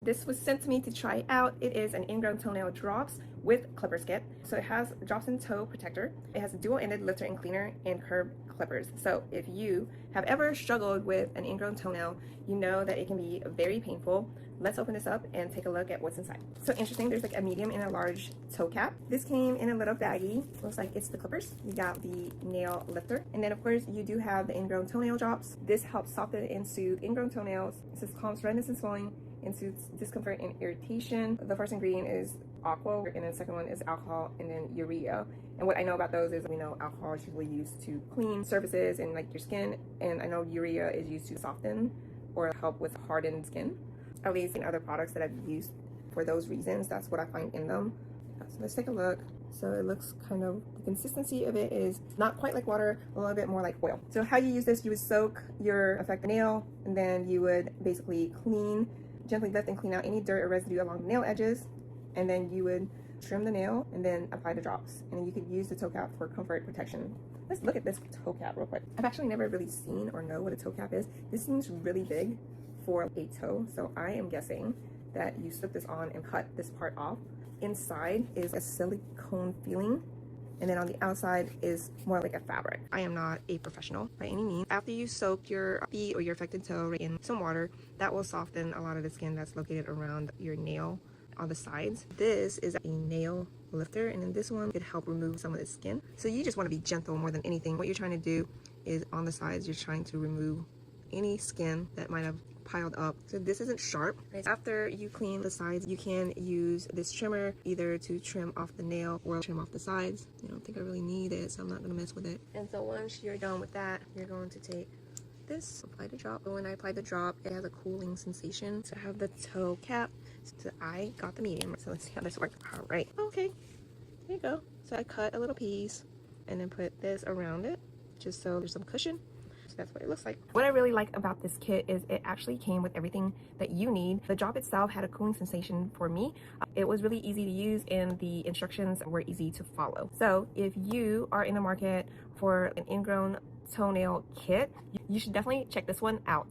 This was sent to me to try out. It is an Ingrown toenail drops with clippers kit. So it has drops and toe protector. It has a dual-ended lifter and cleaner and curb clippers. So if you have ever struggled with an ingrown toenail, you know that it can be very painful. Let's open this up and take a look at what's inside. So interesting, there's like a medium and a large toe cap. This came in a little baggie. Looks like it's the clippers. You got the nail lifter. And then of course you do have the ingrown toenail drops. This helps soften and soothe ingrown toenails. It says calms redness and swelling and soothes discomfort and irritation. The first ingredient is aqua, and then the second one is alcohol, and then urea. And what I know about those is, we know alcohol is usually used to clean surfaces and like your skin, and I know urea is used to soften or help with hardened skin. At least in other products that I've used for those reasons, that's what I find in them. So let's take a look. So it looks kind of, the consistency of it is not quite like water, a little bit more like oil. So how you use this, you would soak your affected nail, and then you would basically gently lift and clean out any dirt or residue along the nail edges, and then you would trim the nail and then apply the drops. And then you could use the toe cap for comfort protection. Let's look at this toe cap real quick. I've actually never really seen or know what a toe cap is. This seems really big for a toe, so I am guessing that you slip this on and cut this part off. Inside is a silicone feeling, and then on the outside is more like a fabric. I am not a professional by any means. After you soak your feet or your affected toe in some water, that will soften a lot of the skin that's located around your nail on the sides. This is a nail lifter, and then this one could help remove some of the skin. So you just want to be gentle more than anything. What you're trying to do is on the sides, you're trying to remove any skin that might have piled up. So this isn't sharp. After you clean the sides, you can use this trimmer either to trim off the nail or trim off the sides. I don't think I really need it, so I'm not going to mess with it. And so once you're done with that, you're going to take this, apply the drop. But when I apply the drop, it has a cooling sensation. So I have the toe cap. So I got the medium. So let's see how this works. All right. Okay. There you go. So I cut a little piece and then put this around it just so there's some cushion. That's what it looks like. What I really like about this kit is it actually came with everything that you need. The drop itself had a cooling sensation for me. It was really easy to use, and the instructions were easy to follow. So if you are in the market for an ingrown toenail kit, you should definitely check this one out.